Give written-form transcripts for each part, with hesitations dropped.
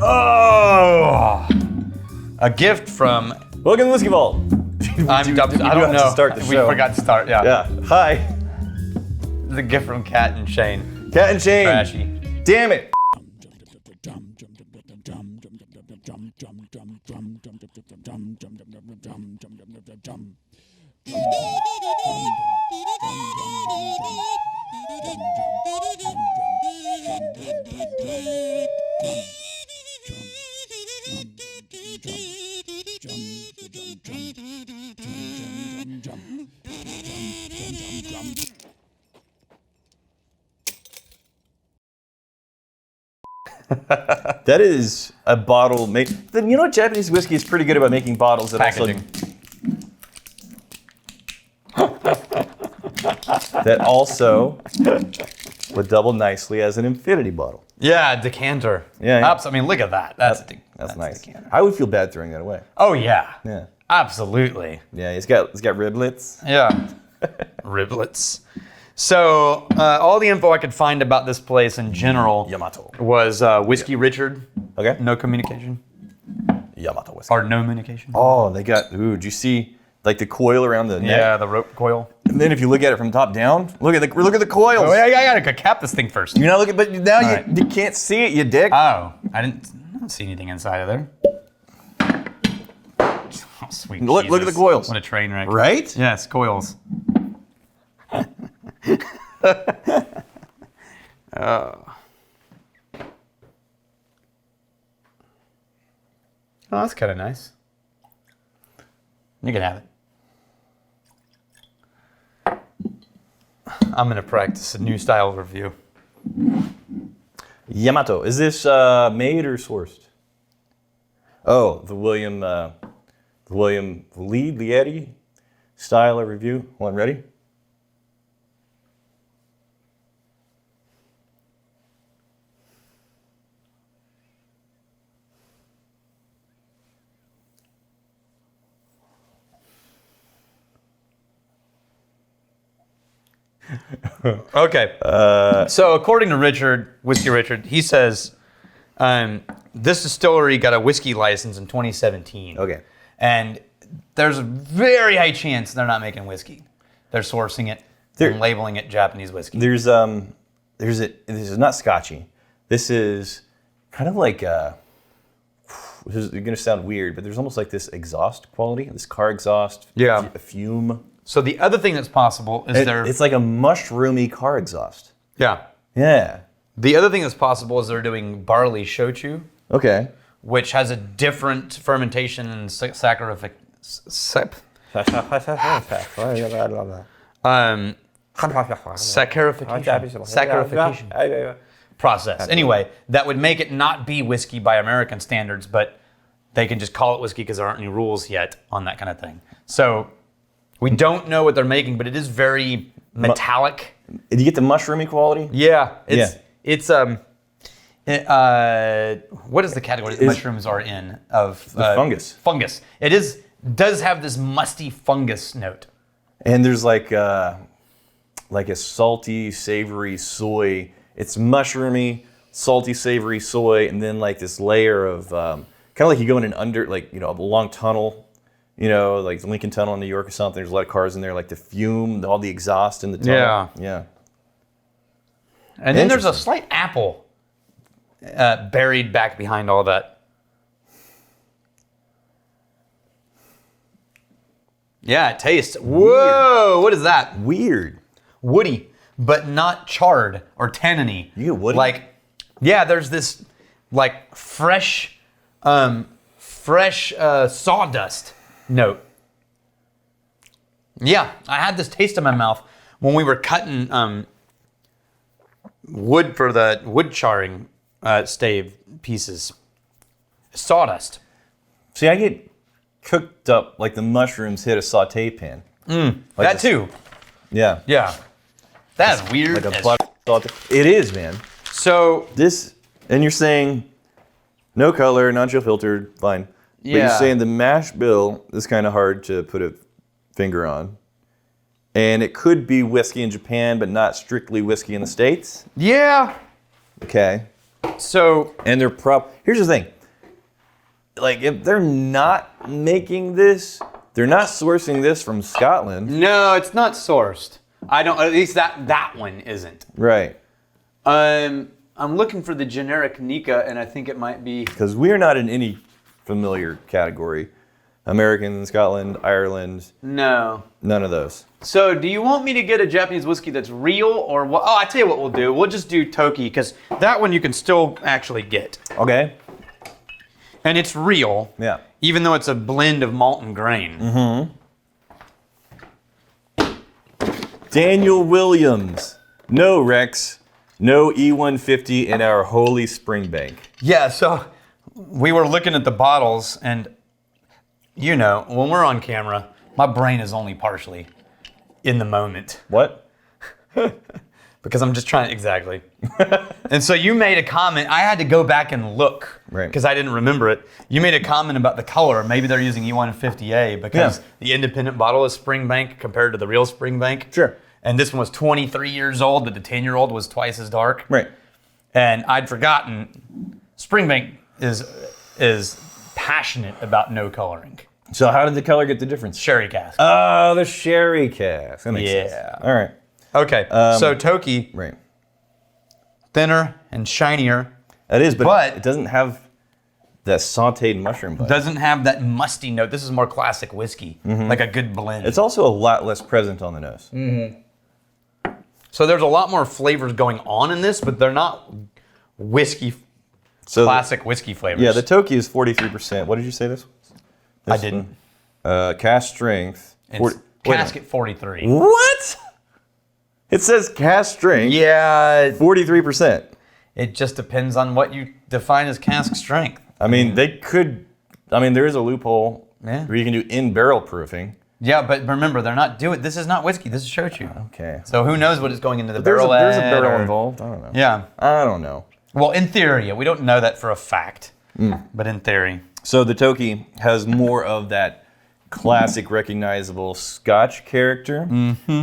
Oh, a gift from. Welcome to the Whiskey Vault. I don't know. To start the show. We forgot to start. Yeah. Yeah. Hi. The gift from Kat and Shane. Kat and Shane. Trashy. Damn it. That is a bottle made. Then you know what, Japanese whiskey is pretty good about making bottles that Packaging. also would double nicely as an infinity bottle. Yeah, decanter. Yeah. I mean, look at that. That's nice. Decanter. I would feel bad throwing that away. Oh yeah. Yeah. Absolutely. Yeah. It's got riblets. Yeah. Riblets. So all the info I could find about this place in general Yamato was Whiskey Richard. Okay. No communication. Yamato whiskey. Or no communication. Oh, they got. Ooh, did you see like the coil around the neck? Yeah, the rope coil. And then if you look at it from top down, look at the coils. Oh, yeah, I gotta cap this thing first. You're not looking, but now All right. you can't see it, you dick. Oh, I don't see anything inside of there. Oh, sweet Look at Jesus. the coils. What a train wreck. Right? Yes, coils. Oh, that's kind of nice. You can have it. I'm gonna practice a new style review. Yamato. Is this made or sourced? Oh, the William Lietti style of review. One ready? Okay. So according to Whiskey Richard, he says this distillery got a whiskey license in 2017. Okay. And there's a very high chance they're not making whiskey. They're sourcing it and labeling it Japanese whiskey. This is not Scotchy. This is kind of like this is going to sound weird, but there's almost like this exhaust quality, this car exhaust. Yeah. A fume. So the other thing that's possible is It's like a mushroomy car exhaust. Yeah. Yeah. The other thing that's possible is they're doing barley shochu, Okay. which has a different fermentation and saccharification process. Anyway, that would make it not be whiskey by American standards, but they can just call it whiskey because there aren't any rules yet on that kind of thing. So we don't know what they're making, but it is very metallic. Did you get the mushroomy quality? Yeah. It's what is the category that mushrooms are in of fungus? Fungus. It does have this musty fungus note. And there's like a salty, savory soy. It's mushroomy, salty, savory soy, and then like this layer of kind of like you go in a long tunnel. You know, like the Lincoln Tunnel in New York or something. There's a lot of cars in there, like the fume, all the exhaust in the tunnel. Yeah. And then there's a slight apple buried back behind all that. Yeah, it tastes. Whoa, what is that? Weird. Woody, but not charred or tanniny. You get woody? There's this like fresh sawdust note. Yeah, I had this taste in my mouth when we were cutting wood for the wood charring stave pieces. Sawdust. See, I get cooked up like the mushrooms hit a saute pan. That too. Yeah. Yeah. That's weird. Like a butter saute. It is, man. So this, and you're saying no color, non-chill filtered, fine. But you're saying the mash bill is kind of hard to put a finger on. And it could be whiskey in Japan, but not strictly whiskey in the States. yeah. Okay. So And here's the thing. like if they're not making this, they're not sourcing this from Scotland. No, it's not sourced. I don't. At least that one isn't. Right. I'm looking for the generic Nika, and I think it might be. Because we are not in any familiar category. American, Scotland, Ireland. No. None of those. So, do you want me to get a Japanese whiskey that's real, or what? Oh, I tell you what we'll do. We'll just do Toki, because that one you can still actually get. Okay. And it's real. Yeah. Even though it's a blend of malt and grain. Daniel Williams. No Rex. No E150 in our holy Springbank. Yeah, so we were looking at the bottles, and you know, when we're on camera, my brain is only partially in the moment. What? Because I'm just trying, exactly. And so you made a comment, I had to go back and look, because I didn't remember it. You made a comment about the color, maybe they're using E150A, because the independent bottle is Springbank compared to the real Springbank. Sure. And this one was 23 years old, but the 10-year-old was twice as dark. Right. And I'd forgotten, Springbank is passionate about no coloring. So how did the color get the difference? Sherry cask. Oh, the sherry cask. That makes sense. All right. Okay, so Toki, Right. thinner and shinier. That is, But- it doesn't have that sauteed mushroom bite. Doesn't have that musty note. This is more classic whiskey, like a good blend. It's also a lot less present on the nose. So there's a lot more flavors going on in this, but they're not whiskey, So classic whiskey flavors. yeah, the Toki is 43%. What did you say this was? I didn't. Cask strength. It's 40 cask at 43. What? It says cask strength. Yeah, 43%. it just depends on what you define as cask strength. I mean, they could. I mean, there is a loophole Yeah. where you can do in barrel proofing. Yeah, but remember, they're not doing. This is not whiskey. This is shochu. Okay. So who knows what is going into the There's barrel? there's a at, barrel or- involved. I don't know. Yeah. I don't know. Well, in theory, we don't know that for a fact, but in theory. So the Toki has more of that classic, recognizable Scotch character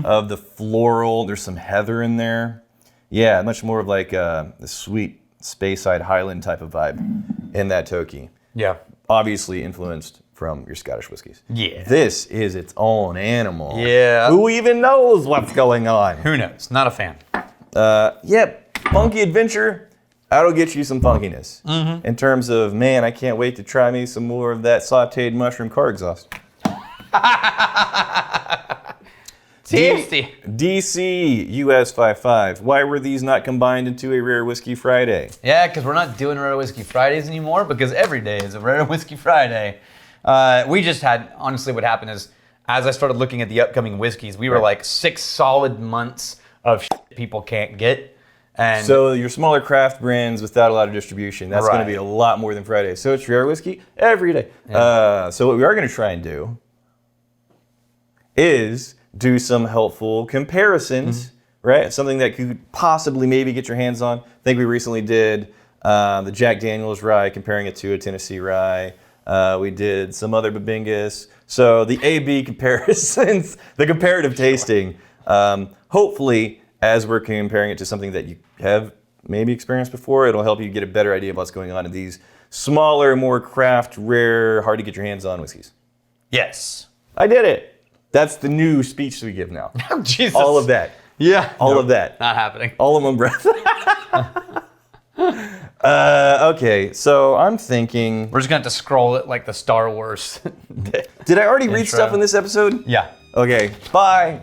of the floral. There's some heather in there. Yeah, much more of like the sweet Speyside Highland type of vibe in that Toki. Yeah. Obviously influenced from your Scottish whiskeys. Yeah. This is its own animal. Yeah. Who even knows what's going on? Who knows? Not a fan. Yep, funky adventure. That'll get you some funkiness. In terms of, man, I can't wait to try me some more of that sauteed mushroom car exhaust. Tasty. DC US 55. Why were these not combined into a Rare Whiskey Friday? Yeah, because we're not doing Rare Whiskey Fridays anymore, because every day is a Rare Whiskey Friday. We just had, honestly, what happened is, as I started looking at the upcoming whiskeys, we were like 6 solid months of shit people can't get. And So your smaller craft brands without a lot of distribution, that's going Right. to be a lot more than Friday. So it's Rare Whiskey every day. So what we are going to try and do is do some helpful comparisons, right? Something that could possibly maybe get your hands on. I think we recently did the Jack Daniel's rye, comparing it to a Tennessee rye. We did some other Babingus. So the A-B comparisons, the comparative tasting, hopefully as we're comparing it to something that you have maybe experienced before, it'll help you get a better idea of what's going on in these smaller, more craft, rare, hard to get your hands on whiskeys. yes. I did it. That's the new speech we give now. Jesus. All of that. Yeah. All of that. Not happening. All in one breath. Okay, so I'm thinking. We're just going to have to scroll it like the Star Wars. Did I already read Intro. stuff in this episode? Yeah. Okay, bye.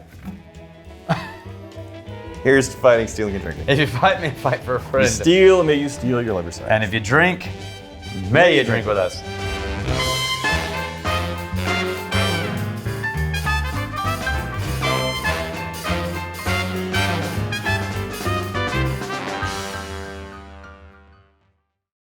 Here's to fighting, stealing, and drinking. If you fight me, fight for a friend. Steal, may you steal your lover's side. And if you drink, may you drink with us.